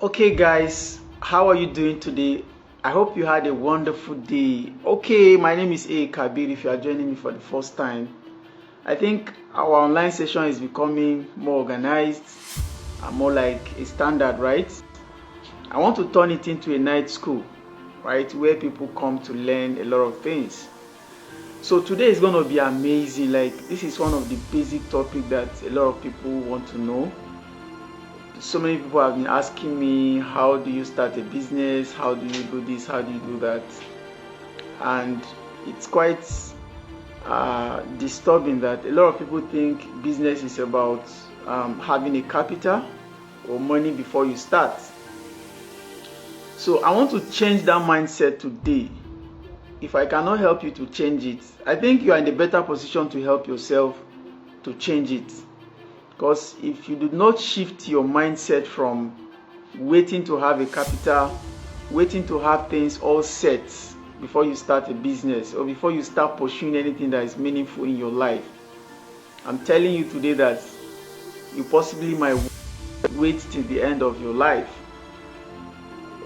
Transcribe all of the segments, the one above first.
Okay, guys, how are you doing today? I hope you had a wonderful day. Okay, my name is A. Kabir. If you are joining me for the first time, I think our online session is becoming more organized and more like a standard, right? I want to turn it into a night school, right, where people come to learn a lot of things. So today is going to be amazing. Like, this is one of the basic topics that a lot of people want to know. So many people have been asking me, how do you start a business, how do you do this, how do you do that, and it's quite disturbing that a lot of people think business is about having a capital or money before you start. So I want to change that mindset today. If I cannot help you to change it, I think you are in a better position to help yourself to change it. Because if you do not shift your mindset from waiting to have a capital, waiting to have things all set before you start a business or before you start pursuing anything that is meaningful in your life, I'm telling you today that you possibly might wait till the end of your life.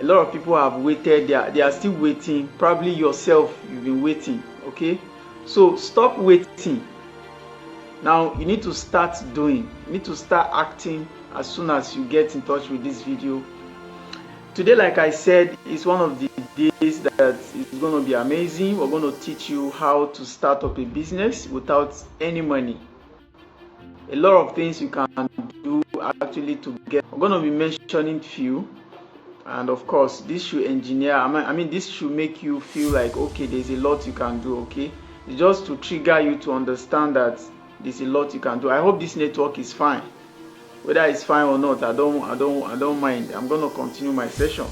A lot of people have waited, they are still waiting. Probably yourself, you've been waiting, okay? So stop waiting. Now you need to start doing, you need to start acting as soon as you get in touch with this video. Today, like I said, is one of the days that is going to be amazing. We're going to teach you how to start up a business without any money. A lot of things you can do actually to get. We're going to be mentioning few, and of course this should this should make you feel like, okay, there's a lot you can do. Okay, it's just to trigger you to understand that there's a lot you can do. I hope this network is fine. Whether it's fine or not, I don't mind. I'm going to continue my session.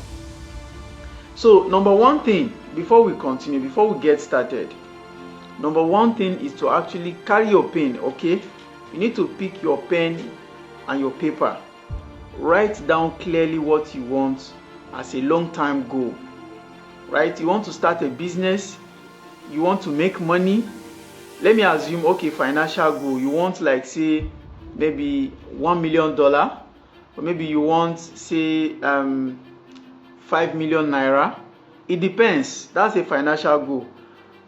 So number one thing, before we continue, before we get started, number one thing is to actually carry your pen. Okay, you need to pick your pen and your paper. Write down clearly what you want as a long time goal. Right? You want to start a business, you want to make money. Let me assume, okay, financial goal. You want, like, say, maybe $1 million, or maybe you want, say, 5 million naira. It depends. That's a financial goal.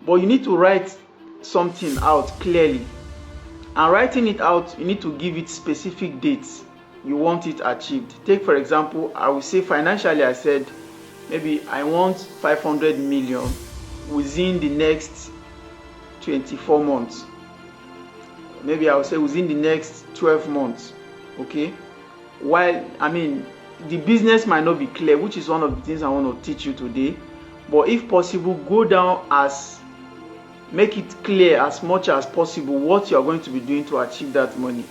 But you need to write something out clearly. And writing it out, you need to give it specific dates you want it achieved. Take, for example, I will say financially, I said, maybe I want 500 million within the next 24 months. Maybe I will say within the next 12 months. Okay, while the business might not be clear, which is one of the things I want to teach you today. But if possible, go down make it clear as much as possible what you are going to be doing to achieve that money.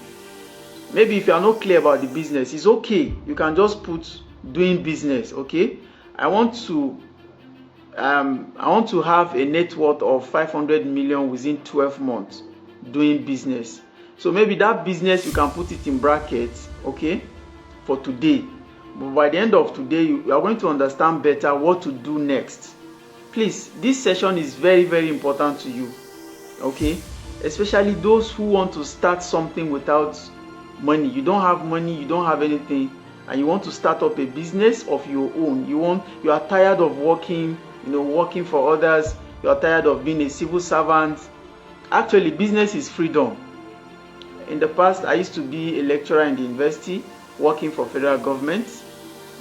Maybe if you are not clear about the business, it's okay, you can just put doing business. Okay, I want to have a net worth of 500 million within 12 months doing business. So maybe that business, you can put it in brackets, okay, for today. But by the end of today, you are going to understand better what to do next. Please, this session is very, very important to you, okay? Especially those who want to start something without money. You don't have money, you don't have anything, and you want to start up a business of your own. You are tired of working for others. You are tired of being a civil servant. Actually, business is freedom. In the past, I used to be a lecturer in the university, working for federal government.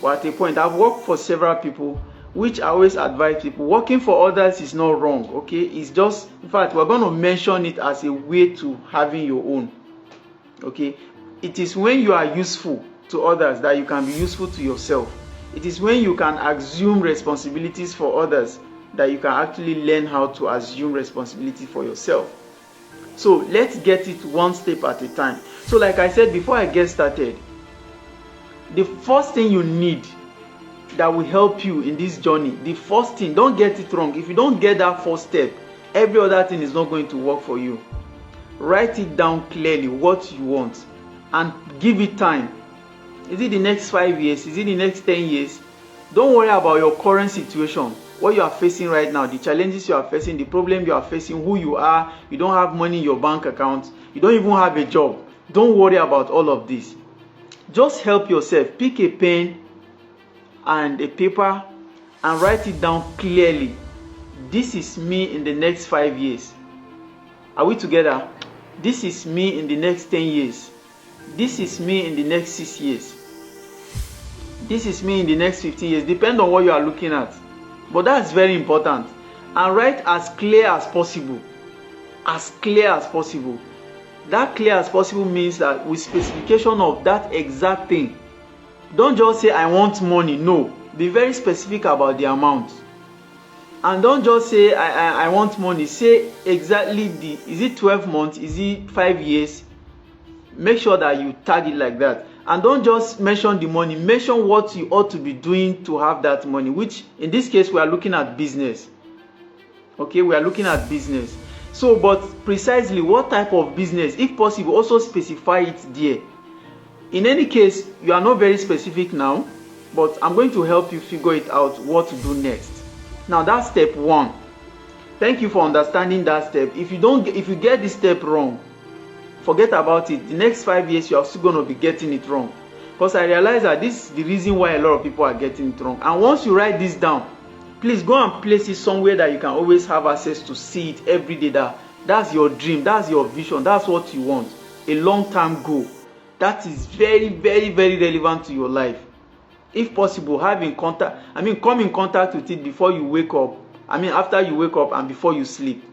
But at a point, I've worked for several people, which I always advise people, working for others is not wrong. Okay, it's just, in fact, we're going to mention it as a way to having your own. Okay, it is when you are useful to others that you can be useful to yourself. It is when you can assume responsibilities for others that you can actually learn how to assume responsibility for yourself. So let's get it one step at a time. So like I said, before I get started, the first thing you need that will help you in this journey, the first thing, don't get it wrong. If you don't get that first step, every other thing is not going to work for you. Write it down clearly what you want and give it time. Is it the next 5 years? Is it the next 10 years? Don't worry about your current situation, what you are facing right now, the challenges you are facing, the problem you are facing, who you are. You don't have money in your bank account. You don't even have a job. Don't worry about all of this. Just help yourself. Pick a pen and a paper and write it down clearly. This is me in the next 5 years. Are we together? This is me in the next 10 years. This is me in the next 6 years. This is me in the next 15 years. Depend on what you are looking at. But that's very important. And write as clear as possible. As clear as possible. That clear as possible means that with specification of that exact thing. Don't just say I want money. No. Be very specific about the amount. And don't just say I want money. Say exactly is it 12 months? Is it 5 years? Make sure that you tag it like that. And don't just mention the money. Mention what you ought to be doing to have that money, which in this case we are looking at business. Okay, we are looking at business. So, but precisely what type of business, if possible, also specify it there. In any case, you are not very specific now, but I'm going to help you figure it out what to do next. Now that's step 1. Thank you for understanding that step. If you get this step wrong, forget about it. The next 5 years you are still going to be getting it wrong. Because I realize that this is the reason why a lot of people are getting it wrong. And once you write this down, please go and place it somewhere that you can always have access to see it every day. That's your dream, that's your vision, that's what you want. A long-term goal. That is very, very, very relevant to your life. If possible, come in contact with it before you wake up. After you wake up and before you sleep.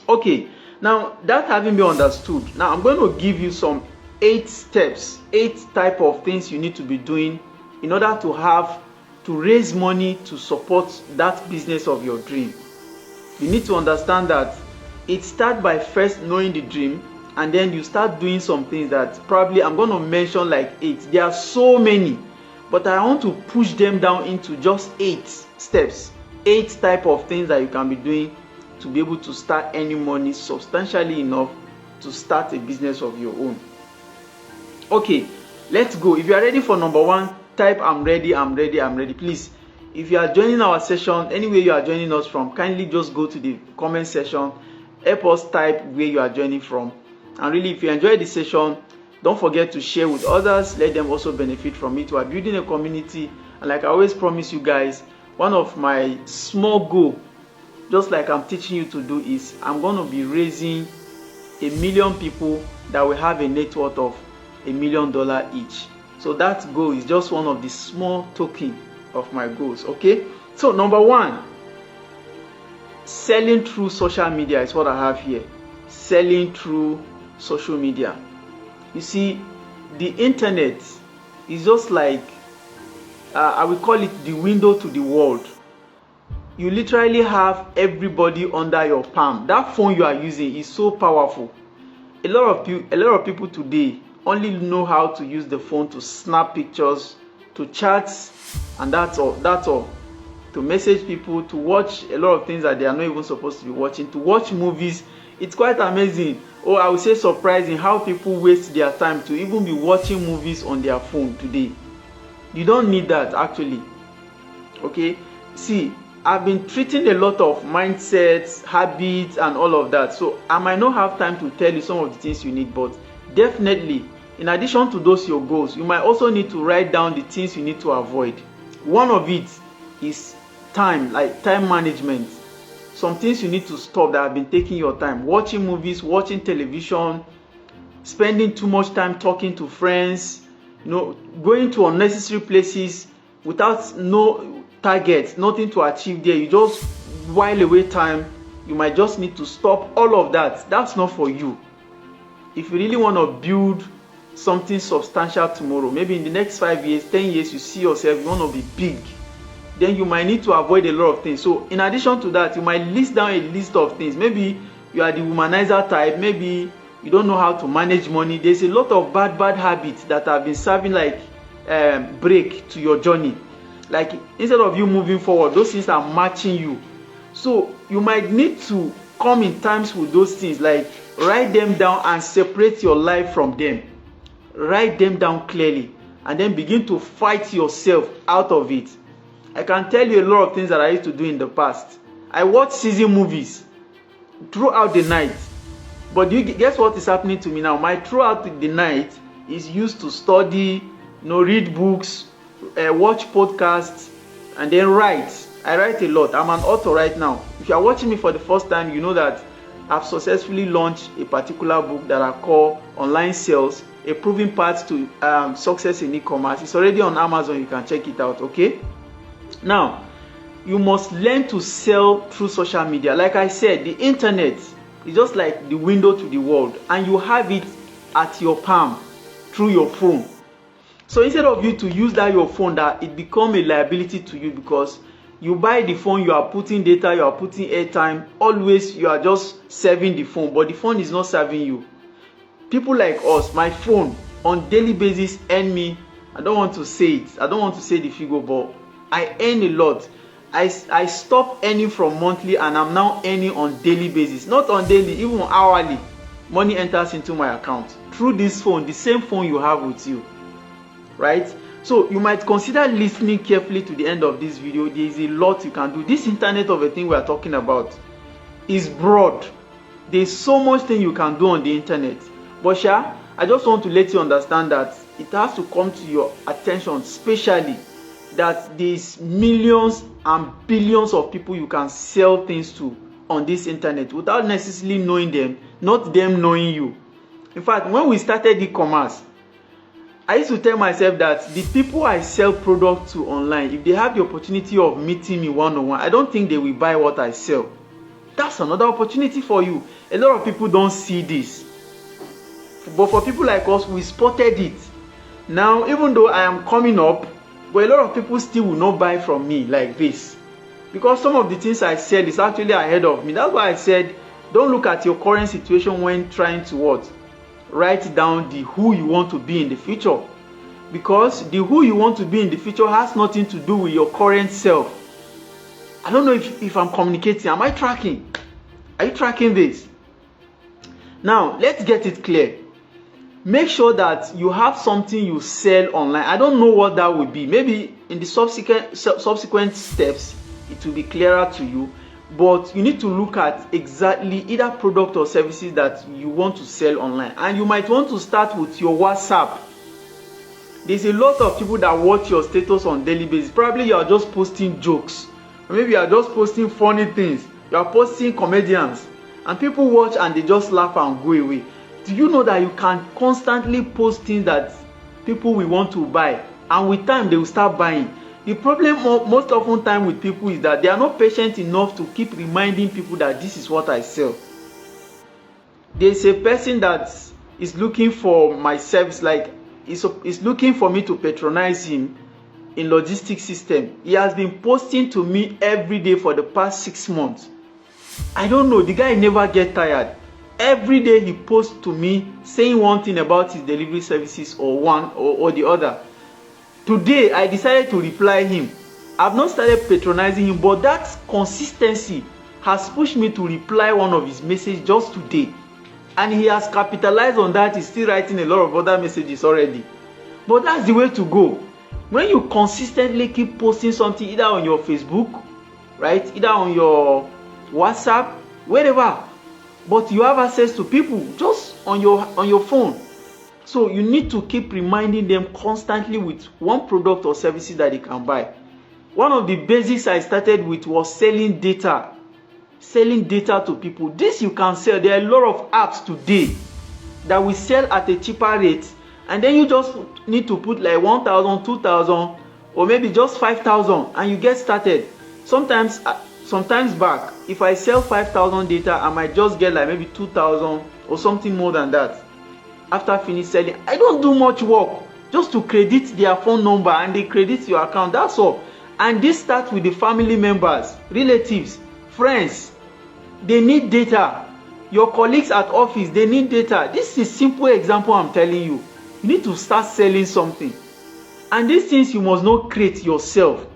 Okay, now that having been understood, now I'm going to give you some 8 steps, 8 type of things you need to be doing in order to raise money to support that business of your dream. You need to understand that it starts by first knowing the dream, and then you start doing some things that probably I'm going to mention like 8. There are so many, but I want to push them down into just 8 steps, 8 type of things that you can be doing to be able to start earning money substantially enough to start a business of your own. Okay, let's go. If you are ready for number 1, type I'm ready. Please, if you are joining our session, anywhere you are joining us from, kindly just go to the comment section, help us type where you are joining from. And really, if you enjoy the session, don't forget to share with others, let them also benefit from it. We are building a community, and like I always promise you guys, one of my small goals, just like I'm teaching you to do, is I'm going to be raising 1 million people that will have a net worth of $1 million each. So that goal is just one of the small token of my goals. Okay, so number 1, selling through social media is what I have here. Selling through social media. You see, the internet is just like I will call it the window to the world. You literally have everybody under your palm. That phone you are using is so powerful. A lot of people today only know how to use the phone to snap pictures, to chat, and that's all. To message people, to watch a lot of things that they are not even supposed to be watching, to watch movies. It's quite amazing, or I would say surprising, how people waste their time to even be watching movies on their phone today. You don't need that actually. Okay, see, I've been treating a lot of mindsets, habits, and all of that. So I might not have time to tell you some of the things you need, but definitely, in addition to those your goals, you might also need to write down the things you need to avoid. One of it is time, like time management. Some things you need to stop that have been taking your time. Watching movies, watching television, spending too much time talking to friends, going to unnecessary places without no target, nothing to achieve there. You just while away time. You might just need to stop all of that. That's not for you. If you really want to build something substantial tomorrow, maybe in the next 5 years, 10 years, you see yourself, you want to be big, then you might need to avoid a lot of things. So in addition to that, you might list down a list of things. Maybe you are the womanizer type, maybe you don't know how to manage money. There's a lot of bad habits that have been serving like break to your journey. Like instead of you moving forward, those things are matching you. So you might need to come in terms with those things, like write them down and separate your life from them. Write them down clearly and then begin to fight yourself out of it. I can tell you a lot of things that I used to do in the past. I watch season movies throughout the night. But guess what is happening to me now? My throughout the night is used to study, read books, watch podcasts, and then write. I write a lot. I'm an author right now. If you are watching me for the first time, you know that I've successfully launched a particular book that I call Online Sales, a proven path to success in e-commerce. It's already on Amazon. You can check it out. Okay. Now, you must learn to sell through social media. Like I said, the internet is just like the window to the world, and you have it at your palm through your phone. So instead of you to use that your phone, that it become a liability to you, because you buy the phone, you are putting data, you are putting airtime, always you are just serving the phone, but the phone is not serving you. People like us, my phone on daily basis earn me, I don't want to say it, I don't want to say the figure, but I earn a lot. I stopped earning from monthly, and I'm now earning on daily basis. Not on daily, even hourly. Money enters into my account through this phone, the same phone you have with you, right? So you might consider listening carefully to the end of this video. There is a lot you can do. This internet of a thing we are talking about is broad. There's so much thing you can do on the internet. But I just want to let you understand that it has to come to your attention, especially that there's millions and billions of people you can sell things to on this internet without necessarily knowing them, not them knowing you. In fact, when we started e-commerce, I used to tell myself that the people I sell products to online, if they have the opportunity of meeting me one-on-one, I don't think they will buy what I sell. That's another opportunity for you. A lot of people don't see this. But for people like us, we spotted it. Now, even though I am coming up, but a lot of people still will not buy from me like this. Because some of the things I sell is actually ahead of me. That's why I said, don't look at your current situation when trying to what? Write down the who you want to be in the future, because the who you want to be in the future has nothing to do with your current self. I don't know if I'm communicating. Am I tracking? Are you tracking this? Now let's get it clear. Make sure that you have something you sell online. I don't know what that would be. Maybe in the subsequent steps it will be clearer to you. But you need to look at exactly either product or services that you want to sell online. And you might want to start with your WhatsApp. There's a lot of people that watch your status on daily basis. Probably you are just posting jokes. Or maybe you are just posting funny things. You are posting comedians. And people watch and they just laugh and go away. Do you know that you can constantly post things that people will want to buy? And with time they will start buying. The problem most often time with people is that they are not patient enough to keep reminding people that this is what I sell. There's a person that is looking for my service, like is looking for me to patronize him in logistics system. He has been posting to me every day for the past 6 months. I don't know, the guy never get tired. Every day he posts to me saying one thing about his delivery services or one or the other. Today, I decided to reply him. I've not started patronizing him, but that consistency has pushed me to reply one of his messages just today. And he has capitalized on that. He's still writing a lot of other messages already. But that's the way to go. When you consistently keep posting something either on your Facebook, right, either on your WhatsApp, wherever, but you have access to people just on your phone. So you need to keep reminding them constantly with one product or services that they can buy. One of the basics I started with was selling data. Selling data to people. This you can sell. There are a lot of apps today that will sell at a cheaper rate. And then you just need to put like 1,000, 2,000 or maybe just 5,000 and you get started. Sometimes back, if I sell 5,000 data, I might just get like maybe 2,000 or something more than that. After finish selling, I don't do much work, just to credit their phone number and they credit your account. That's all. And this starts with the family members, relatives, friends. They need data. Your colleagues at office, they need data. This is a simple example I'm telling you. You need to start selling something. And these things you must not create yourself.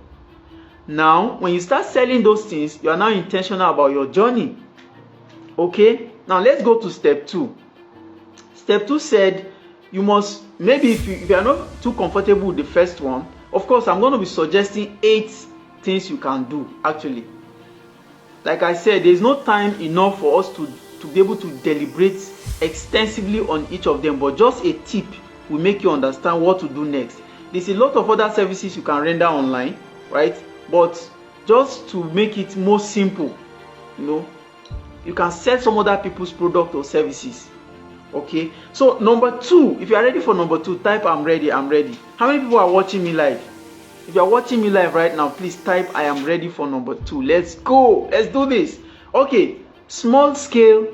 Now, when you start selling those things, you are now intentional about your journey. Okay? Now let's go to step 2. Step 2 said you must, maybe if you are not too comfortable with the first one, of course I'm going to be suggesting 8 things you can do actually. Like I said, there's no time enough for us to be able to deliberate extensively on each of them, but just a tip will make you understand what to do next. there's a lot of other services you can render online, right? But just to make it more simple, you can sell some other people's product or services. Okay, so number 2, if you are ready for number 2, type I'm ready. How many people are watching me live? If you are watching me live right now, please type I am ready for number 2. Let's go. Let's do this. Okay, small scale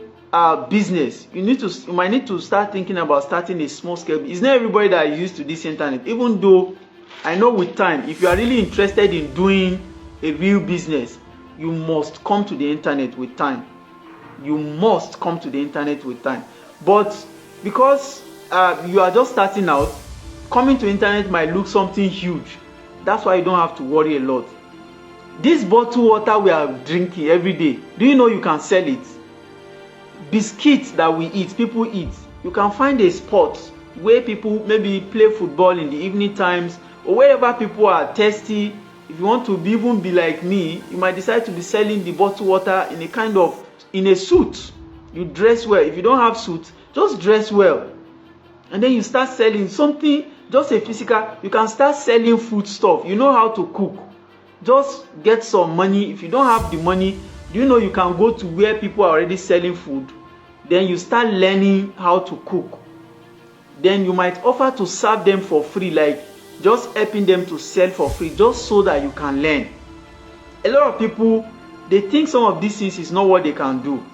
business. You might need to start thinking about starting a small scale. It's not everybody that is used to this internet. Even though I know with time, if you are really interested in doing a real business, you must come to the internet with time. But because you are just starting out, coming to internet might look something huge. That's why you don't have to worry a lot. This bottled water we are drinking every day, do you know you can sell it? Biscuits that we eat, people eat, you can find a spot where people maybe play football in the evening times, or wherever people are thirsty. If you want to even be like me, you might decide to be selling the bottled water in a suit. You dress well. If you don't have suit, just dress well, and then you start selling something, just a physical. You can start selling food stuff. You know how to cook, just get some money. If you don't have the money, do you know you can go to where people are already selling food, then you start learning how to cook. Then you might offer to serve them for free, like just helping them to sell for free, just so that you can learn. A lot of people, they think some of these things is not what they can do.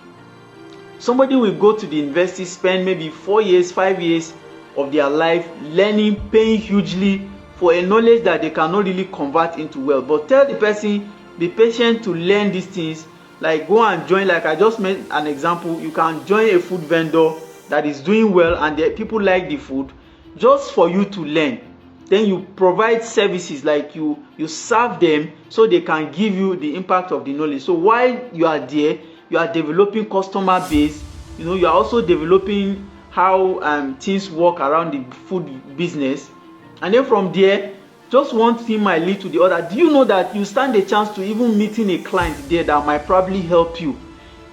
Somebody will go to the university, spend maybe 4 years, 5 years of their life learning, paying hugely for a knowledge that they cannot really convert into wealth. But tell the person, be patient to learn these things. Like go and join, like I just made an example, you can join a food vendor that is doing well and the people like the food, just for you to learn. Then you provide services, like you serve them so they can give you the impact of the knowledge. So while you are there, you are developing customer base. You are also developing how things work around the food business. And then from there, just one thing might lead to the other. Do you know that you stand a chance to even meeting a client there that might probably help you?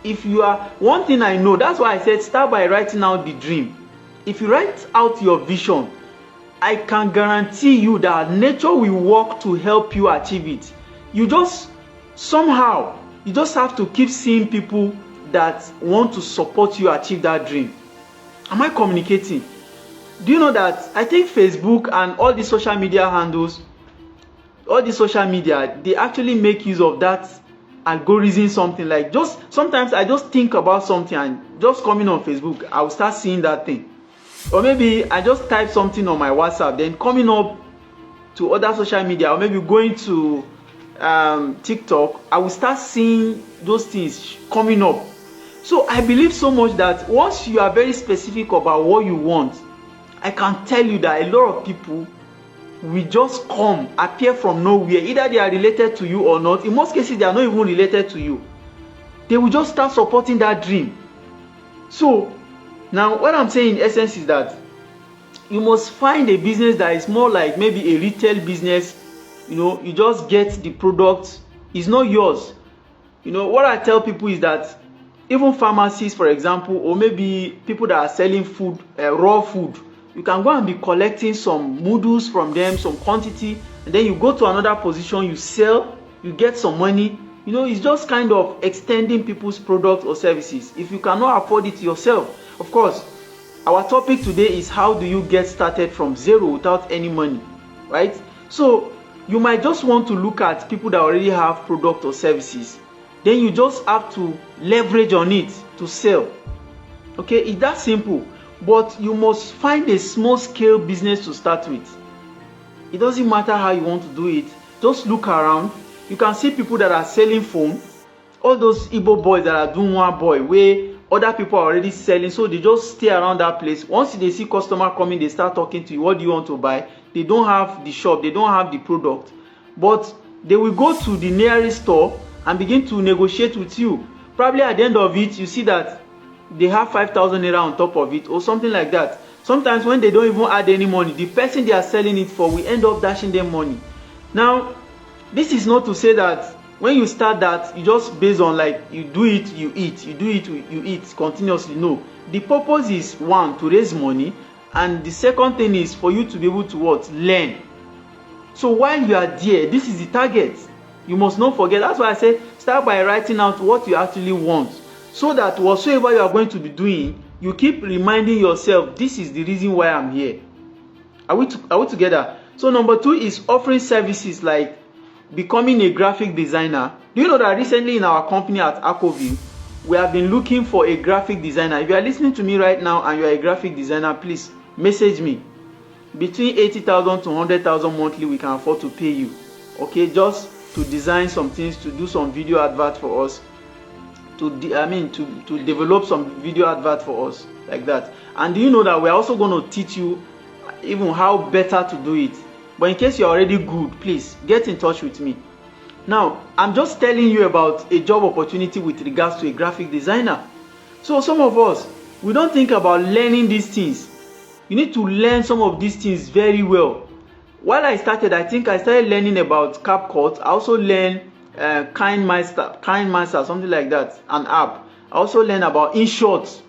If you are, one thing I know, that's why I said start by writing out the dream. If you write out your vision, I can guarantee you that nature will work to help you achieve it. You just have to keep seeing people that want to support you achieve that dream. Am I communicating? Do you know that I think Facebook and all the social media handles, they actually make use of that algorithm, something like, just sometimes I just think about something and just coming on Facebook, I will start seeing that thing. Or maybe I just type something on my WhatsApp, then coming up to other social media, or maybe going to TikTok, I will start seeing those things coming up. So I believe so much that once you are very specific about what you want, I can tell you that a lot of people will just appear from nowhere. Either they are related to you or not. In most cases, they are not even related to you. They will just start supporting that dream. So now what I'm saying in essence is that you must find a business that is more like maybe a retail business. You just get the product. It's not yours. What I tell people is that even pharmacies, for example, or maybe people that are selling food, raw food, you can go and be collecting some noodles from them, some quantity, and then you go to another position, you sell, you get some money. It's just kind of extending people's products or services. If you cannot afford it yourself, of course, our topic today is how do you get started from zero without any money, right? So you might just want to look at people that already have product or services. Then you just have to leverage on it to sell. Okay, it's that simple. But you must find a small scale business to start with. It doesn't matter how you want to do it. Just look around. You can see people that are selling phone. All those Igbo boys that are doing one boy where other people are already selling. So they just stay around that place. Once they see customer coming, they start talking to you. What do you want to buy? They don't have the shop. They don't have the product. But they will go to the nearest store and begin to negotiate with you. Probably at the end of it, you see that they have 5,000 naira on top of it or something like that. Sometimes when they don't even add any money, the person they are selling it for will end up dashing them money. Now, this is not to say that when you start that, you just based on like you do it, you eat, you do it, you eat continuously. No. The purpose is one, to raise money, and the second thing is for you to be able to what? Learn. So while you are there, this is the target. You must not forget. That's why I say start by writing out what you actually want, so that whatsoever you are going to be doing, you keep reminding yourself, this is the reason why I'm here. Are we together? So number 2 is offering services like becoming a graphic designer. Do you know that recently in our company at Acoview, we have been looking for a graphic designer? If you are listening to me right now and you are a graphic designer, please message me. Between 80,000 to 100,000 monthly, we can afford to pay you. Okay, just to design some things, to do some video advert for us, to develop some video advert for us, like that. And do you know that we're also going to teach you even how better to do it? But in case you're already good, please get in touch with me. Now, I'm just telling you about a job opportunity with regards to a graphic designer. So some of us, we don't think about learning these things. You need to learn some of these things very well. While I started learning about CapCut. I also learned KineMaster, something like that, an app. I also learned about InShot.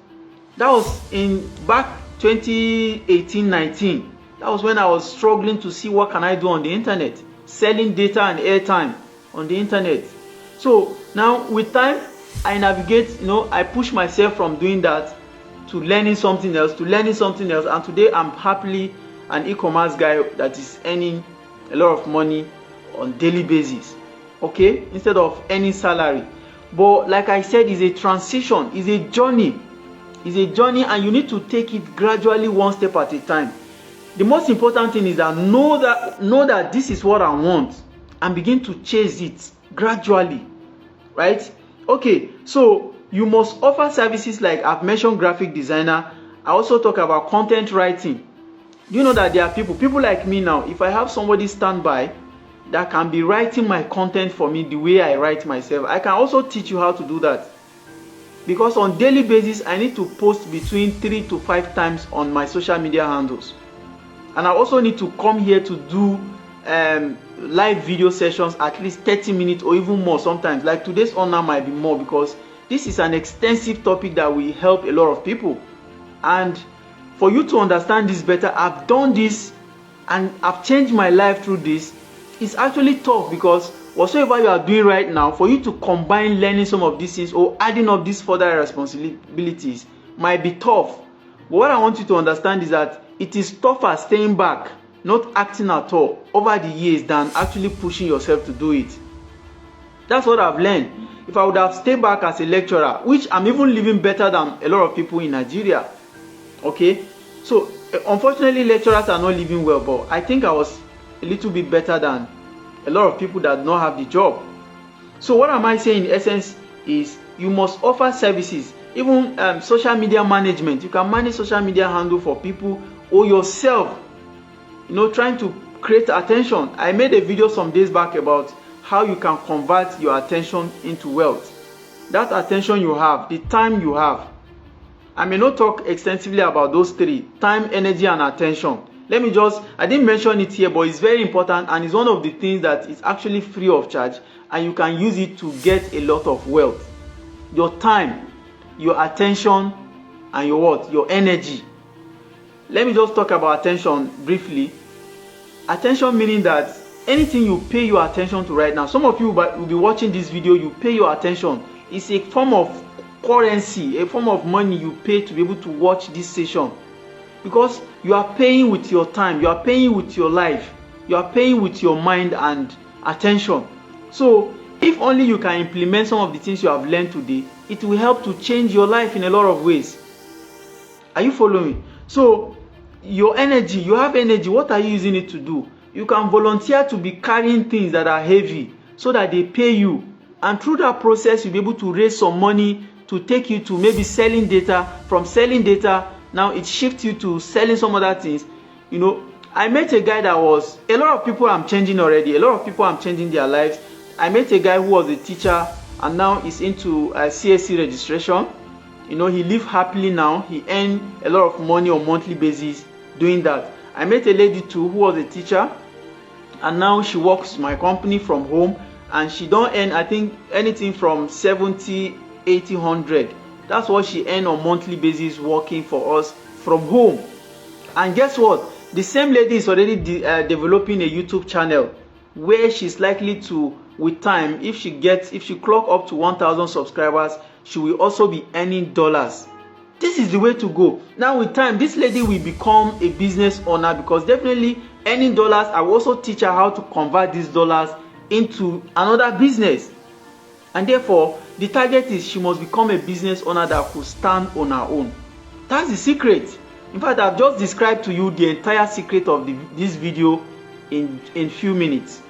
That was in back 2018-19. That was when I was struggling to see what can I do on the internet, selling data and airtime on the internet. So now with time, I navigate, I push myself from doing that to learning something else, and today I'm happily an e-commerce guy that is earning a lot of money on daily basis, okay, instead of any salary. But like I said, it's a transition, it's a journey, and you need to take it gradually, one step at a time. The most important thing is that know that this is what I want, and begin to chase it gradually, right? Okay, so you must offer services like I've mentioned, graphic designer. I also talk about content writing. Do you know that there are people like me now? If I have somebody stand by that can be writing my content for me the way I write myself, I can also teach you how to do that. Because on daily basis, I need to post between 3 to 5 times on my social media handles. And I also need to come here to do live video sessions, at least 30 minutes or even more sometimes. Like today's honor might be more, because this is an extensive topic that will help a lot of people. And for you to understand this better, I've done this and I've changed my life through this. It's actually tough, because whatsoever you are doing right now, for you to combine learning some of these things or adding up these further responsibilities might be tough. But what I want you to understand is that it is tougher staying back, not acting at all over the years, than actually pushing yourself to do it. That's what I've learned. If I would have stayed back as a lecturer, which I'm even living better than a lot of people in Nigeria, okay, so unfortunately lecturers are not living well, but I think I was a little bit better than a lot of people that don't have the job. So what am I saying in essence is you must offer services, even social media management. You can manage social media handle for people or yourself, trying to create attention. I made a video some days back about how you can convert your attention into wealth. That attention you have, the time you have. I may not talk extensively about those three: time, energy, and attention. I didn't mention it here, but it's very important, and it's one of the things that is actually free of charge, and you can use it to get a lot of wealth. Your time, your attention, and your energy. Let me just talk about attention briefly. Attention meaning that anything you pay your attention to right now, some of you will be watching this video, you pay your attention. It's a form of currency, a form of money you pay to be able to watch this session. Because you are paying with your time, you are paying with your life, you are paying with your mind and attention. So if only you can implement some of the things you have learned today, it will help to change your life in a lot of ways. Are you following? So your energy, you have energy, what are you using it to do? You can volunteer to be carrying things that are heavy so that they pay you. And through that process, you'll be able to raise some money to take you to maybe selling data. From selling data, now it shifts you to selling some other things. I met a guy that was, a lot of people I'm changing already. A lot of people I'm changing their lives. I met a guy who was a teacher and now is into CSC registration. He lives happily now. He earns a lot of money on a monthly basis doing that. I met a lady too who was a teacher, and now she works my company from home, and she don't earn, I think, anything from 70, 80, 100. That's what she earns on a monthly basis working for us from home. And guess what? The same lady is already developing a YouTube channel where she's likely to, with time, if she clock up to 1,000 subscribers, she will also be earning dollars. This is the way to go. Now with time, this lady will become a business owner, because definitely earning dollars, I will also teach her how to convert these dollars into another business. And therefore, the target is she must become a business owner that could stand on her own. That's the secret. In fact, I've just described to you the entire secret of this video in few minutes.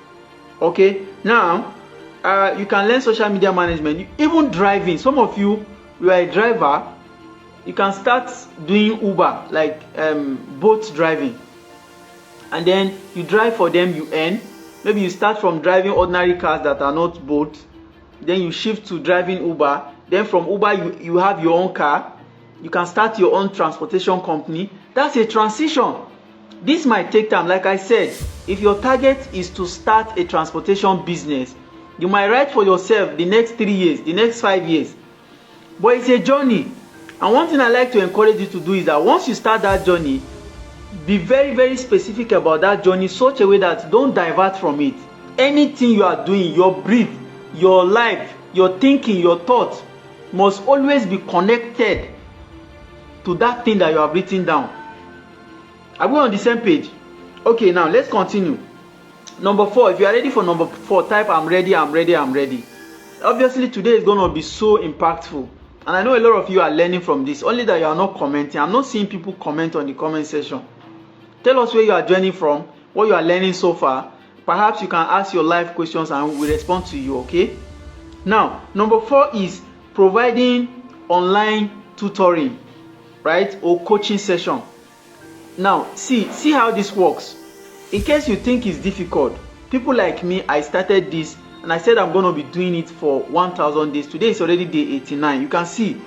Okay, now you can learn social media management, even driving. Some of you are a driver, you can start doing Uber, like boat driving, and then you drive for them, you earn. Maybe you start from driving ordinary cars that are not boats, then you shift to driving Uber, then from Uber you have your own car. You can start your own transportation company. That's a transition. This might take time. Like I said, if your target is to start a transportation business, you might write for yourself the next 3 years, the next 5 years. But it's a journey. And one thing I like to encourage you to do is that once you start that journey, be very, very specific about that journey, such a way that don't divert from it. Anything you are doing, your breath, your life, your thinking, your thoughts must always be connected to that thing that you have written down. Are we on the same page? Okay, now let's continue. Number 4, if you are ready for number 4, type I'm ready, I'm ready, I'm ready. Obviously today is going to be so impactful, and I know a lot of you are learning from this, only that you are not commenting. I'm not seeing people comment on the comment section. Tell us where you are joining from, what you are learning so far. Perhaps you can ask your live questions and we'll respond to you, okay? Now, number 4 is providing online tutoring, right, or coaching session. Now see how this works. In case you think it's difficult, people like me, I started this and I said I'm going to be doing it for 1,000 days. Today is already day 89. You can see.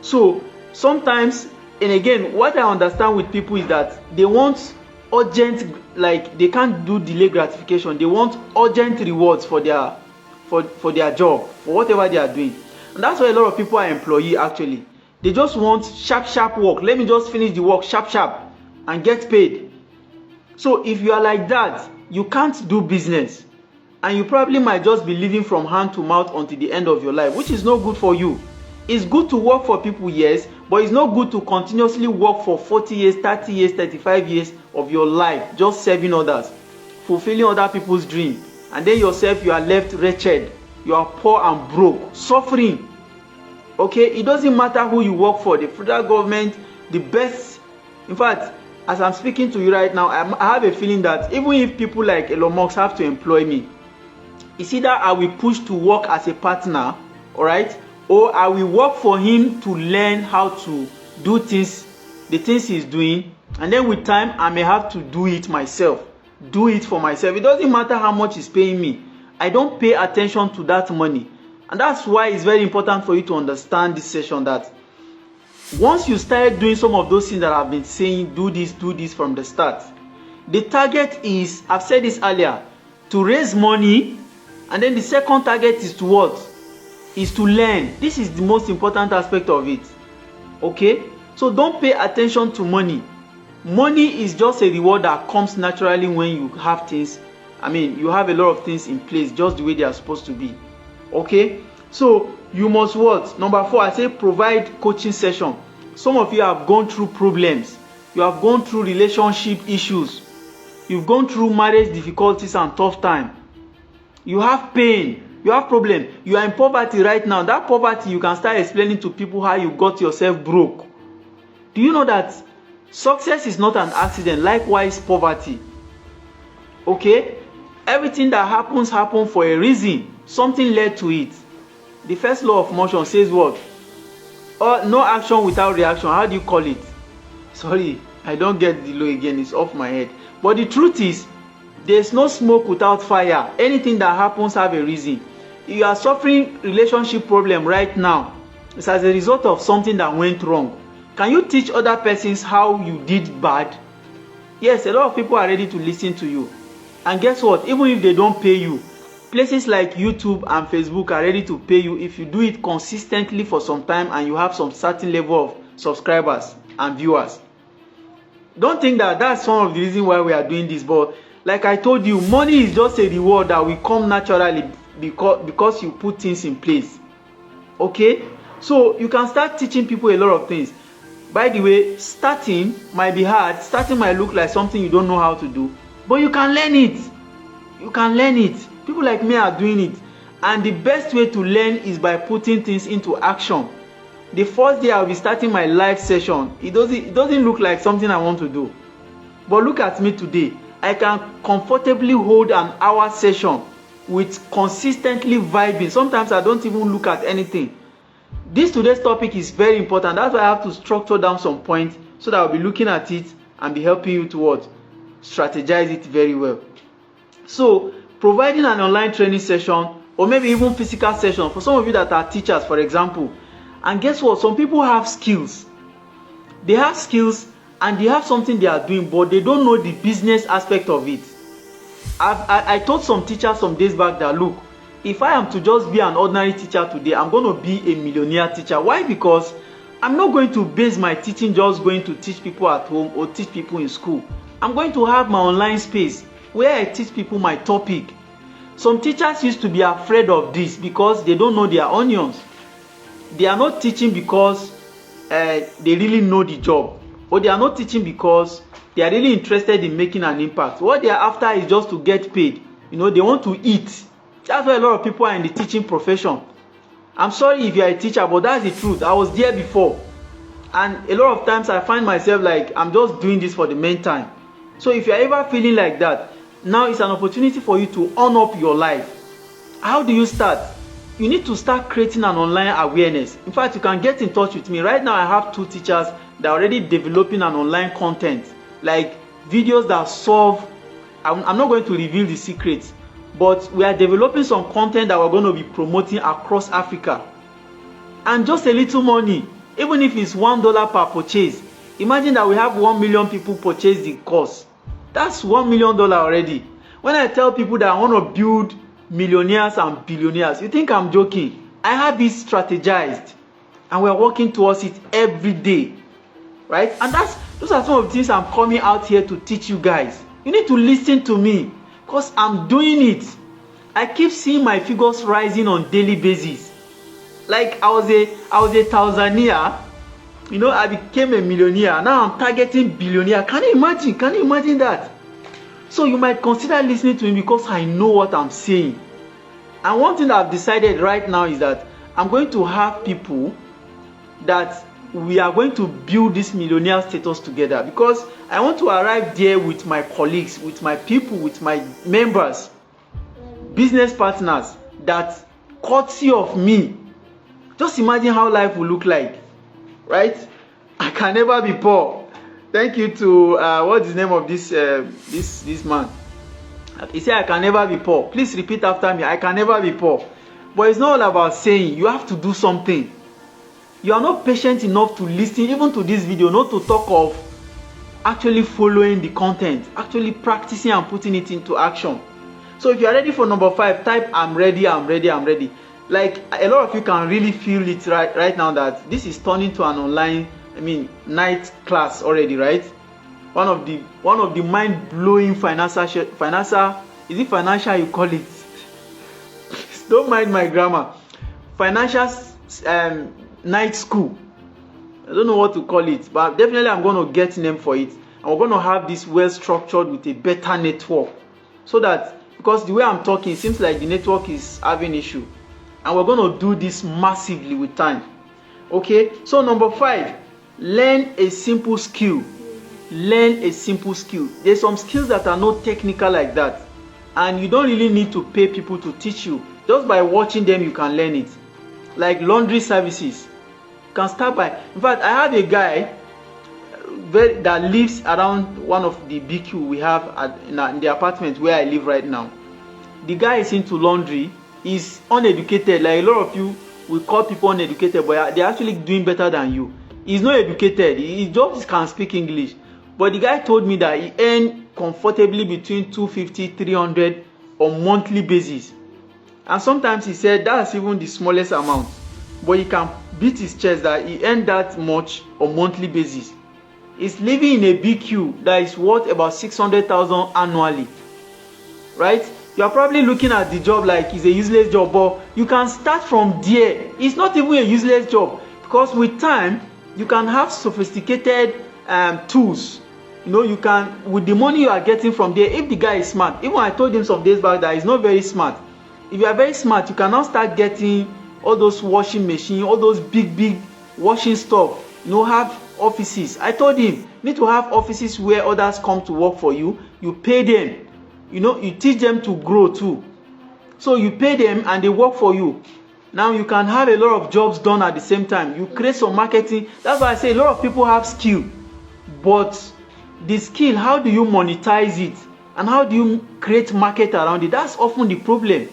So sometimes, and again, what I understand with people is that they want urgent, like they can't do delay gratification. They want urgent rewards for their job, for whatever they are doing. And that's why a lot of people are employee actually. They just want sharp work. Let me just finish the work sharp and get paid. So if you are like that, you can't do business, and you probably might just be living from hand to mouth until the end of your life, which is not good for you. It's good to work for people, yes, but it's not good to continuously work for 40 years, 30 years, 35 years of your life just serving others, fulfilling other people's dreams, and then yourself you are left wretched, you are poor and broke, suffering. Okay, it doesn't matter who you work for, the federal government, the best. In fact, as I'm speaking to you right now, I have a feeling that even if people like Elon Musk have to employ me, it's either I will push to work as a partner, all right, or I will work for him to learn how to do things, the things he's doing, and then with time I may have to do it myself, do it for myself. It doesn't matter how much he's paying me. I don't pay attention to that money. And that's why it's very important for you to understand this session, that once you start doing some of those things that I've been saying, do this from the start. The target is, I've said this earlier, to raise money, and then the second target is to what? Is to learn. This is the most important aspect of it. Okay? So don't pay attention to money. Money is just a reward that comes naturally when you have things. I mean, you have a lot of things in place just the way they are supposed to be. Okay, so you must what? Number 4, I say provide coaching session. Some of you have gone through problems, you have gone through relationship issues, you've gone through marriage difficulties and tough time, you have pain, you have problem, you are in poverty right now. That poverty, you can start explaining to people how you got yourself broke. Do you know that success is not an accident? Likewise poverty. Okay, everything that happens for a reason. Something led to it. The first law of motion says what? No action without reaction. How do you call it? Sorry, I don't get the law again. It's off my head. But the truth is, there's no smoke without fire. Anything that happens have a reason. If you are suffering relationship problem right now, it's as a result of something that went wrong. Can you teach other persons how you did bad? Yes, a lot of people are ready to listen to you. And guess what? Even if they don't pay you, places like YouTube and Facebook are ready to pay you if you do it consistently for some time and you have some certain level of subscribers and viewers. Don't think that that's one of the reasons why we are doing this, but like I told you, money is just a reward that will come naturally because you put things in place. Okay, so you can start teaching people a lot of things. By the way, starting might be hard, starting might look like something you don't know how to do, but you can learn it. You can learn it. People like me are doing it, and the best way to learn is by putting things into action. The first day I'll be starting my live session, it doesn't look like something I want to do, but look at me today. I can comfortably hold an hour session with consistently vibing. Sometimes I don't even look at anything. Today's topic is very important. That's why I have to structure down some points so that I'll be looking at it and be helping you to what? Strategize it very well. So providing an online training session, or maybe even physical session for some of you that are teachers, for example. And guess what? Some people have skills. They have skills and they have something they are doing, but they don't know the business aspect of it. I told some teachers some days back that, look, if I am to just be an ordinary teacher today, I'm going to be a millionaire teacher. Why? Because I'm not going to base my teaching just going to teach people at home or teach people in school. I'm going to have my online space where I teach people my topic. Some teachers used to be afraid of this because they don't know their onions. They are not teaching because they really know the job, or they are not teaching because they are really interested in making an impact. What they are after is just to get paid. They want to eat. That's why a lot of people are in the teaching profession. I'm sorry if you are a teacher, but that's the truth. I was there before, and a lot of times I find myself like I'm just doing this for the main time. So if you are ever feeling like that, now is an opportunity for you to own up your life. How do you start? You need to start creating an online awareness. In fact, you can get in touch with me. Right now, I have 2 teachers that are already developing an online content, like videos that solve. I'm not going to reveal the secrets, but we are developing some content that we're going to be promoting across Africa. And just a little money, even if it's $1 per purchase. Imagine that we have 1 million people purchase the course. That's $1 million already. When I tell people that I want to build millionaires and billionaires, you think I'm joking? I have this strategized, and we're working towards it every day, right? And those are some of the things I'm coming out here to teach you guys. You need to listen to me because I'm doing it. I keep seeing my figures rising on daily basis. Like I was a Tanzania, I became a millionaire. Now I'm targeting billionaire. Can you imagine that? So you might consider listening to me because I know what I'm saying. And one thing that I've decided right now is that I'm going to have people that we are going to build this millionaire status together, because I want to arrive there with my colleagues, with my people, with my members, business partners, that courtesy of me. Just imagine how life will look like, right? I can never be poor. Thank you to what's the name of this man? He said I can never be poor. Please repeat after me. I can never be poor. But it's not all about saying. You have to do something. You are not patient enough to listen even to this video, not to talk of actually following the content, actually practicing and putting it into action. So if you are ready for number 5, type I'm ready, I'm ready, I'm ready. Like a lot of you can really feel it right now that this is turning to an online, night class already, right? One of the mind-blowing financial, is it financial you call it? Don't mind my grammar. Financial night school. I don't know what to call it, but definitely I'm going to get a name for it. And we're going to have this well structured with a better network. So that, because the way I'm talking, it seems like the network is having issue. And we're going to do this massively with time. Okay, so number 5, learn a simple skill. Learn a simple skill. There's some skills that are not technical like that, and you don't really need to pay people to teach you. Just by watching them, you can learn it. Like laundry services. You can start by, in fact, I have a guy that lives around one of the BQ we have in the apartment where I live right now. The guy is into laundry. He's uneducated. Like a lot of you will call people uneducated, but they're actually doing better than you. He's not educated. He just can speak English. But the guy told me that he earned comfortably between 250, 300 on monthly basis. And sometimes he said that's even the smallest amount. But he can beat his chest that he earned that much on monthly basis. is living in a BQ that is worth about 600,000 annually, right? You are probably looking at the job like it's a useless job, but you can start from there. It's not even a useless job, because with time you can have sophisticated tools. You know, you can, with the money you are getting from there, if the guy is smart. Even I told him some days back that he's not very smart. If you are very smart, you can now start getting all those washing machine, all those big washing stuff. You know, have offices. I told him, you need to have offices where others come to work for you. You pay them. You know, you teach them to grow too. So you pay them and they work for you. Now you can have a lot of jobs done at the same time. You create some marketing. That's why I say a lot of people have skill, but the skill, how do you monetize it, and how do you create market around it? That's often the problem.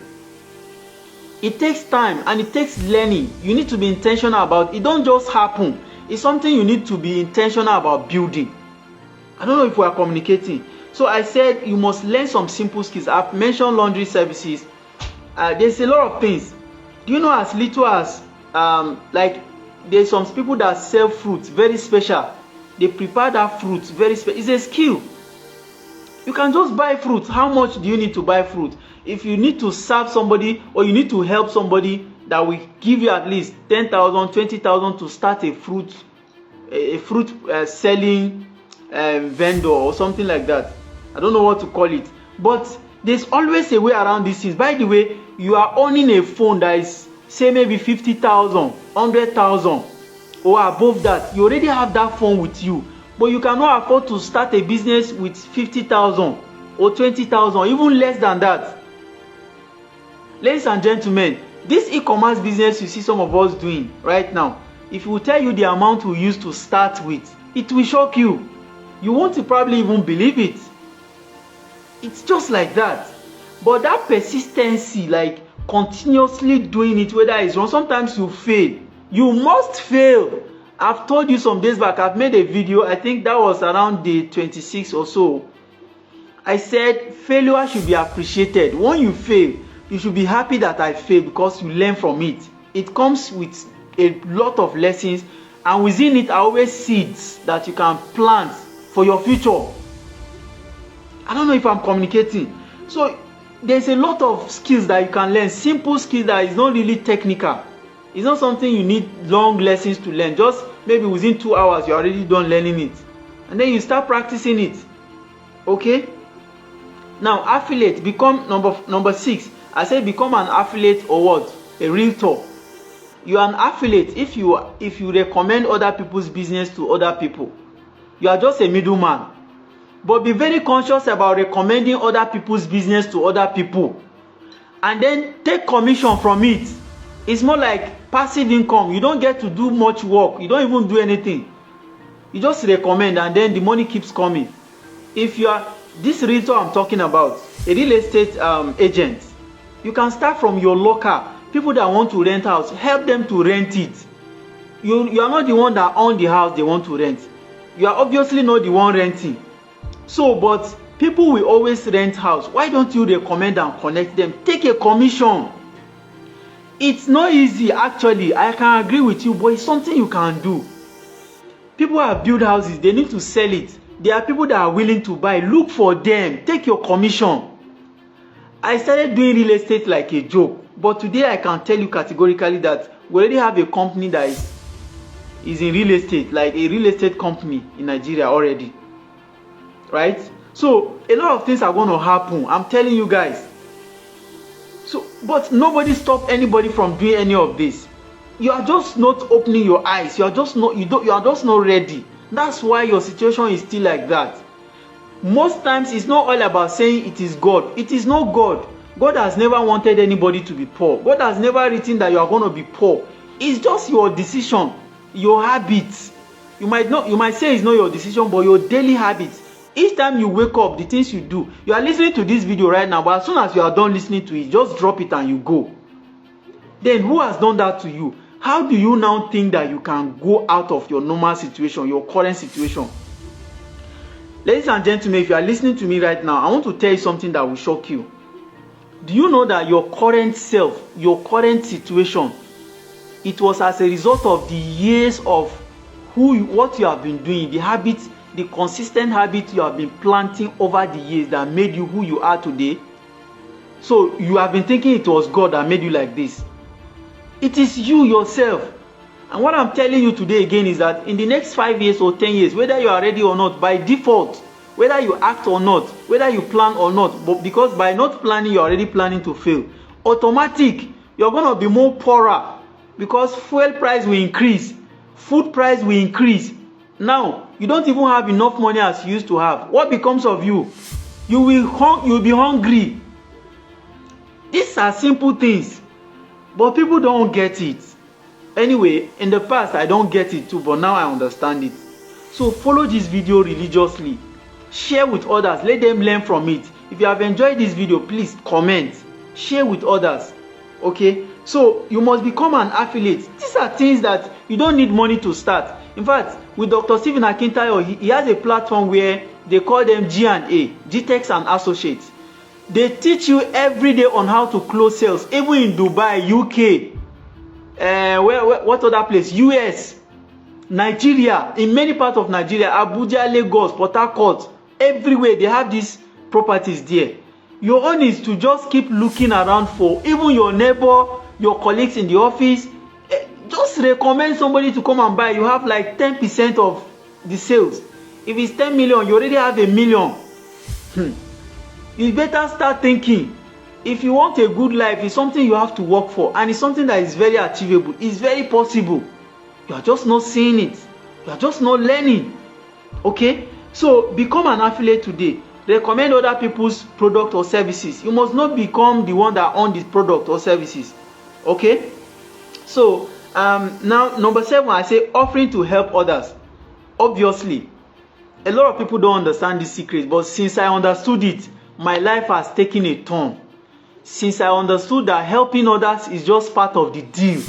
It takes time and it takes learning. You need to be intentional about it. It don't just happen. It's something you need to be intentional about building. I don't know if we are communicating. So I said you must learn some simple skills. I've mentioned laundry services. There's a lot of things. Do you know, as little as like there's some people that sell fruits, very special. They prepare that fruit very special. It's a skill. You can just buy fruit. How much do you need to buy fruit? If you need to serve somebody or you need to help somebody, that will give you at least 10,000, 20,000 to start a fruit selling vendor or something like that. I don't know what to call it, but there's always a way around these things. By the way, you are owning a phone that is, say, maybe 50,000, 100,000 or above that. You already have that phone with you, but you cannot afford to start a business with 50,000 or 20,000, even less than that. Ladies and gentlemen, this e-commerce business you see some of us doing right now, if we tell you the amount we used to start with, it will shock you. You won't probably even believe it. It's just like that. But that persistency, like continuously doing it, whether it's wrong, sometimes you fail. You must fail. I've told you some days back, I've made a video, I think that was around day 26 or so. I said failure should be appreciated. When you fail, you should be happy that I failed, because you learn from it. It comes with a lot of lessons, and within it are always seeds that you can plant for your future. I don't know if I'm communicating. So there's a lot of skills that you can learn, simple skills that is not really technical. It's not something you need long lessons to learn. Just maybe within 2 hours you're already done learning it, and then you start practicing it. Okay, now affiliate, become number 6. I said become an affiliate, or what? A realtor. You are an affiliate if you recommend other people's business to other people. You are just a middleman. But be very conscious about recommending other people's business to other people, and then take commission from it. It's more like passive income. You don't get to do much work. You don't even do anything. You just recommend, and then the money keeps coming. If you are this realtor I'm talking about, a real estate agent, you can start from your local people that want to rent house. Help them to rent it. You are not the one that own the house they want to rent. You are obviously not the one renting. So, but people will always rent house. Why don't you recommend and connect them? Take a commission. It's not easy, actually. I can agree with you, but it's something you can do. People have built houses. They need to sell it. There are people that are willing to buy. Look for them. Take your commission. I started doing real estate like a joke, but today I can tell you categorically that we already have a company that is in real estate, like a real estate company in Nigeria already. Right? So a lot of things are going to happen. I'm telling you guys. So, but nobody stopped anybody from doing any of this. You are just not opening your eyes. You are just not. You are just not ready. That's why your situation is still like that. Most times it's not all about saying it is God. It is not God. God has never wanted anybody to be poor. God has never written that you are going to be poor. It's just your decision, your habits. You might say it's not your decision, but your daily habits. Each time you wake up, the things you do. You are listening to this video right now, but as soon as you are done listening to it, just drop it and you go. Then who has done that to you? How do you now think that you can go out of your normal situation, your current situation? Ladies and gentlemen, if you are listening to me right now, I want to tell you something that will shock you. Do you know that your current self, your current situation, it was as a result of the years of what you have been doing, the habits, the consistent habits you have been planting over the years that made you who you are today. So you have been thinking it was God that made you like this. It is you yourself. And what I'm telling you today again is that in the next 5 years or 10 years, whether you are ready or not, by default, whether you act or not, whether you plan or not, but because by not planning, you're already planning to fail. Automatic, you're going to be more poorer because fuel price will increase, food price will increase. Now, you don't even have enough money as you used to have. What becomes of you? You will be hungry. These are simple things, but people don't get it. Anyway, in the past, I don't get it too, but now I understand it. So follow this video religiously. Share with others. Let them learn from it. If you have enjoyed this video, please comment. Share with others. Okay? So you must become an affiliate. These are things that you don't need money to start. In fact, with Dr. Stephen Akintayo, he has a platform where they call them G&A, GTEx and Associates. They teach you every day on how to close sales, even in Dubai, UK, what other place? US, Nigeria, in many parts of Nigeria, Abuja, Lagos, Port Harcourt, everywhere they have these properties there. Your own is to just keep looking around for even your neighbor, your colleagues in the office. Just recommend somebody to come and buy. You have like 10% of the sales. If it's 10 million, you already have 1 million. You better start thinking. If you want a good life, it's something you have to work for, and it's something that is very achievable. It's very possible. You are just not seeing it. You are just not learning. Okay? So become an affiliate today. Recommend other people's product or services. You must not become the one that owns the product or services. Okay? So now number 7, I say offering to help others. Obviously, a lot of people don't understand this secret, but since I understood it, my life has taken a turn. Since I understood that helping others is just part of the deal.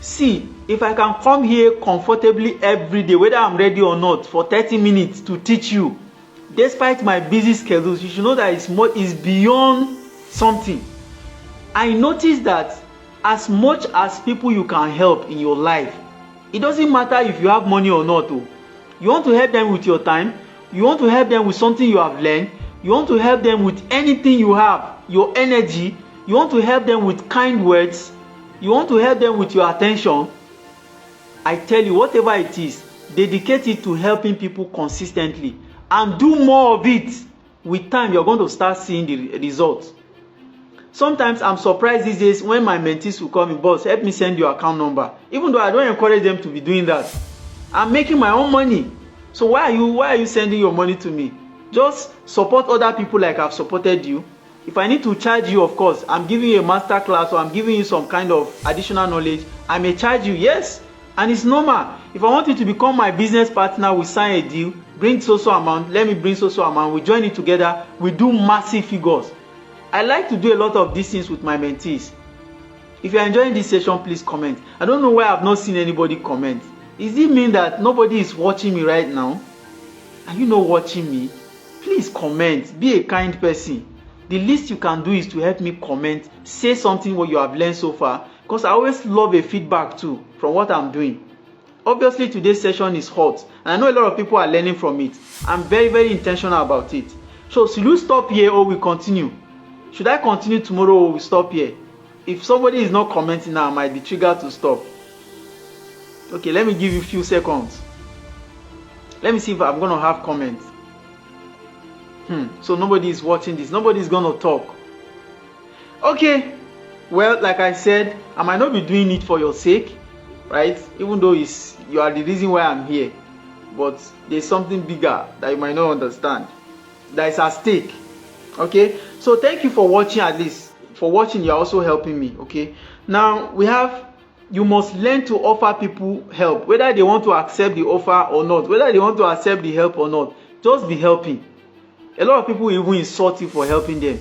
See, if I can come here comfortably every day, whether I'm ready or not, for 30 minutes to teach you, despite my busy schedules, you should know that it's beyond something. I noticed that as much as people you can help in your life, it doesn't matter if you have money or not. You want to help them with your time, you want to help them with something you have learned, you want to help them with anything you have, your energy, you want to help them with kind words, you want to help them with your attention. I tell you, whatever it is, dedicate it to helping people consistently and do more of it. With time, you're going to start seeing the results. Sometimes I'm surprised these days when my mentees will call me, boss, help me send your account number. Even though I don't encourage them to be doing that. I'm making my own money. So why are you sending your money to me? Just support other people like I've supported you. If I need to charge you, of course, I'm giving you a master class or I'm giving you some kind of additional knowledge, I may charge you, yes. And it's normal. If I want you to become my business partner, we sign a deal, bring so amount, let me bring so amount, we join it together, we do massive figures. I like to do a lot of these things with my mentees. If you're enjoying this session, please comment. I don't know why I've not seen anybody comment. Does it mean that nobody is watching me right now? Are you not watching me? Please comment. Be a kind person. The least you can do is to help me comment, say something what you have learned so far, because I always love a feedback too from what I'm doing. Obviously, today's session is hot, and I know a lot of people are learning from it. I'm very, very intentional about it. So, should we stop here or we continue? Should I continue tomorrow or we stop here? If somebody is not commenting now, I might be triggered to stop. Okay, let me give you a few seconds. Let me see if I'm going to have comments. So nobody is watching this. Nobody is going to talk. Okay. Well, like I said, I might not be doing it for your sake, right? Even though you are the reason why I'm here. But there's something bigger that you might not understand. That is at stake. Okay? So thank you for watching at least. For watching, you're also helping me. Okay? Now, you must learn to offer people help. Whether they want to accept the offer or not. Whether they want to accept the help or not. Just be helping. A lot of people will even insult you for helping them.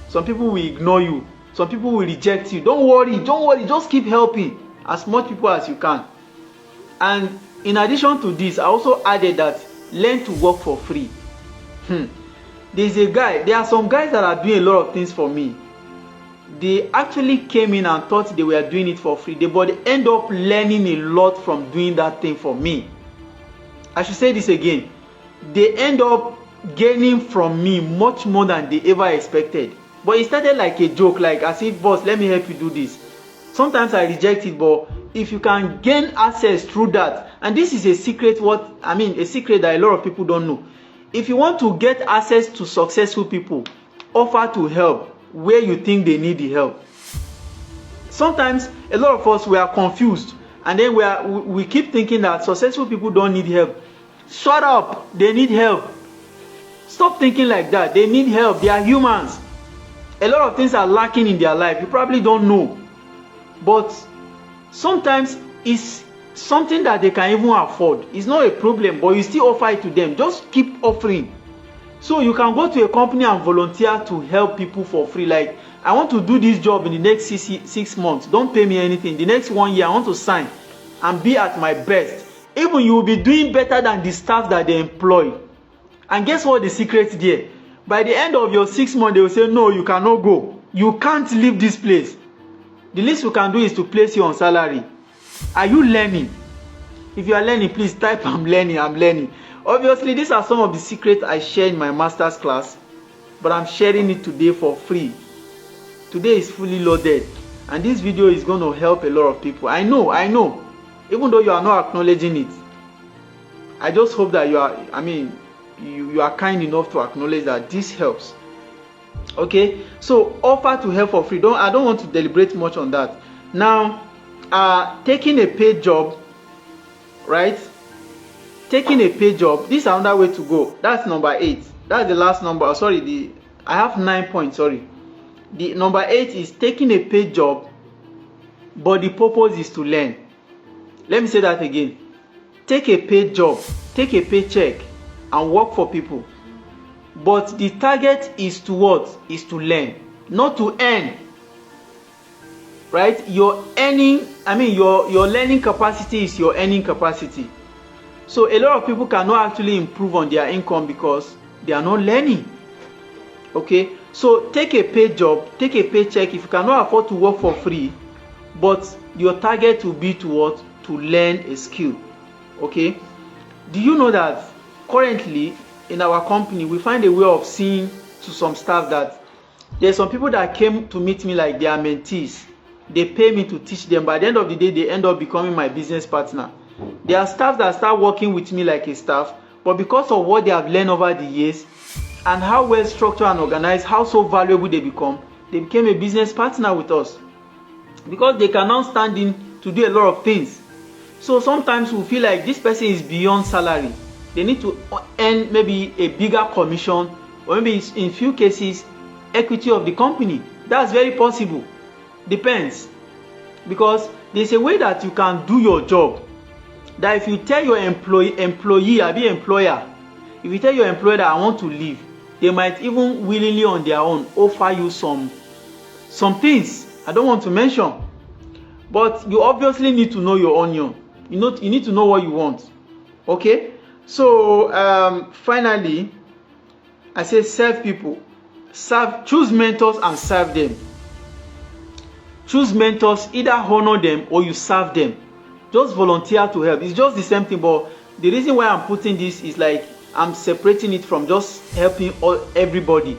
Some people will ignore you. Some people will reject you. Don't worry. Just keep helping as much people as you can. And in addition to this, I also added that learn to work for free. There are some guys that are doing a lot of things for me. they actually came in and thought they were doing it for free, but they end up learning a lot from doing that thing for me. I should say this again. They end up gaining from me much more than they ever expected. But it started like a joke, like as if, boss, let me help you do this. Sometimes I reject it, but if you can gain access through that, and this is a secret, a secret that a lot of people don't know. If you want to get access to successful people, offer to help where you think they need the help. Sometimes a lot of us, we are confused, and then we keep thinking that successful people don't need help. Shut up, they need help. Stop thinking like that. They need help. They are humans. A lot of things are lacking in their life. You probably don't know, but sometimes it's something that they can even afford. It's not a problem, but you still offer it to them. Just keep offering. So you can go to a company and volunteer to help people for free. Like, I want to do this job in the next 6 months. Don't pay me anything. The next 1 year, I want to sign and be at my best. Even you will be doing better than the staff that they employ. And guess what the secret there? By the end of your 6 months, they will say, no, you cannot go. You can't leave this place. The least you can do is to place you on salary. Are you learning? If you are learning, please type I'm learning. Obviously, these are some of the secrets I share in my master's class, but I'm sharing it today for free. Today is fully loaded, and this video is going to help a lot of people. I know. Even though you are not acknowledging it, I just hope that you are kind enough to acknowledge that this helps. Okay, so offer to help for free. I don't want to deliberate much on that. Now, taking a paid job, right? Taking a paid job, this is another way to go. That's number 8. That's the last number. I have 9 points. The number 8 is taking a paid job, but the purpose is to learn. Let me say that again. Take a paid job, take a paycheck, and work for people. But the target is to what? Is to learn, not to earn. Right? Your learning capacity is your earning capacity. So a lot of people cannot actually improve on their income because they are not learning. Okay? So take a paid job, take a paycheck if you cannot afford to work for free, but your target will be to what? To learn a skill. Okay? Do you know that currently in our company we find a way of seeing to some staff that there's some people that came to meet me like they are mentees. They pay me to teach them. By the end of the day, they end up becoming my business partner. There are staff that start working with me like a staff, but because of what they have learned over the years and how well structured and organized, how so valuable they became a business partner with us because they can now stand in to do a lot of things. So sometimes we feel like this person is beyond salary. They need to earn maybe a bigger commission or maybe in few cases equity of the company. That's very possible. Depends, because there's a way that you can do your job that if you tell your employer, if you tell your employer that I want to leave, they might even willingly on their own offer you some things I don't want to mention. But you obviously need to know your onion. You need to know what you want. Okay? So finally, I say serve people. Choose mentors and serve them. Choose mentors, either honor them or you serve them. Just volunteer to help. It's just the same thing, but the reason why I'm putting this is like I'm separating it from just helping everybody.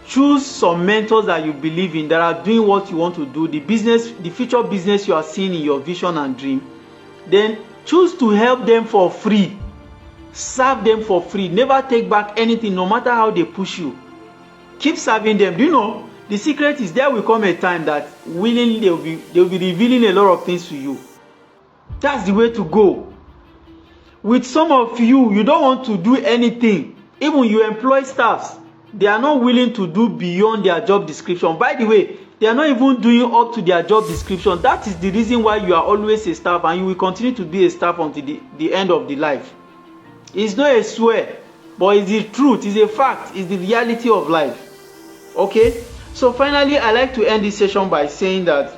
Choose some mentors that you believe in, that are doing what you want to do, the future business you are seeing in your vision and dream. Then choose to help them for free. Serve them for free. Never take back anything, no matter how they push you. Keep serving them. Do you know? The secret is there will come a time that willingly they will be revealing a lot of things to you. That's the way to go. With some of you, you don't want to do anything. Even you employ staffs, they are not willing to do beyond their job description. By the way, they are not even doing up to their job description. That is the reason why you are always a staff and you will continue to be a staff until the end of the life. It's not a swear, but it's the truth, it's a fact, it's the reality of life. Okay? So finally, I like to end this session by saying that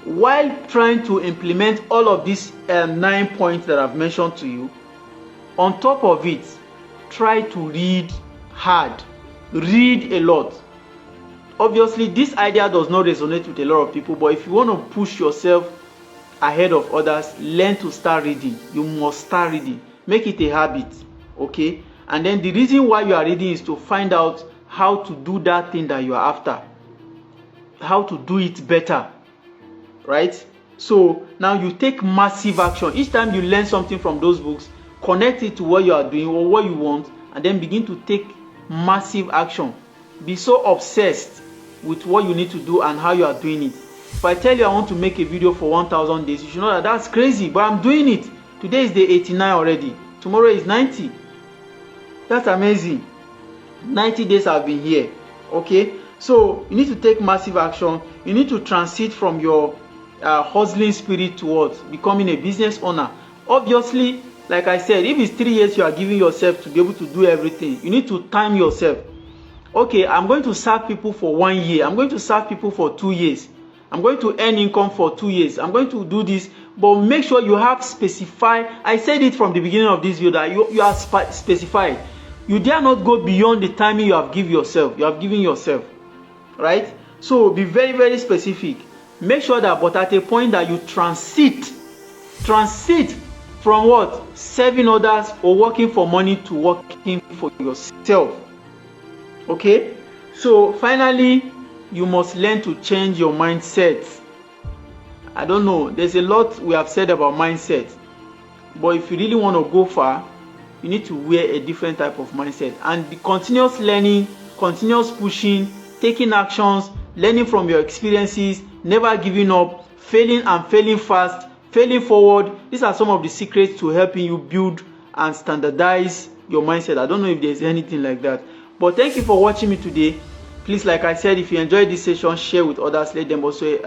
while trying to implement all of these 9 points that I've mentioned to you, on top of it, try to read hard. Read a lot. Obviously, this idea does not resonate with a lot of people, but if you want to push yourself ahead of others, learn to start reading. You must start reading. Make it a habit, okay? And then the reason why you are reading is to find out how to do that thing that you are after, how to do it better, right? So now you take massive action. Each time you learn something from those books, connect it to what you are doing or what you want, and then begin to take massive action. Be so obsessed with what you need to do and how you are doing it. If I tell you I want to make a video for 1,000 days, you should know that that's crazy, but I'm doing it. Today is day 89 already. Tomorrow is 90. That's amazing. 90 days I've been here. Okay, so you need to take massive action. You need to transit from your hustling spirit towards becoming a business owner. Obviously, like I said, if it's 3 years you are giving yourself to be able to do everything, you need to time yourself. Okay, I'm going to serve people for 1 year. I'm going to serve people for 2 years. I'm going to earn income for 2 years. I'm going to do this, but make sure you have specified. I said it from the beginning of this video that you are specified. You dare not go beyond the timing you have given yourself. You have given yourself, right? So be very, very specific. Make sure that, but at a point that you transit from what? Serving others or working for money to working for yourself. Okay? So finally, you must learn to change your mindset. I don't know, there's a lot we have said about mindset, but if you really want to go far, you need to wear a different type of mindset. And the continuous learning, continuous pushing, taking actions, learning from your experiences, never giving up, failing and failing fast, failing forward. These are some of the secrets to helping you build and standardize your mindset. I don't know if there's anything like that. But thank you for watching me today. Please, like I said, if you enjoyed this session, share with others. Let them also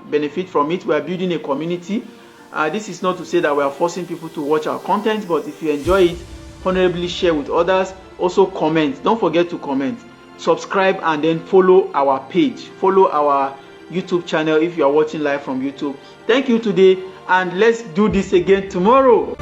benefit from it. We are building a community. This is not to say that we are forcing people to watch our content, but if you enjoy it, honorably share with others. Also comment. Don't forget to comment. Subscribe and then follow our page. Follow our YouTube channel if you are watching live from YouTube. Thank you today, and let's do this again tomorrow.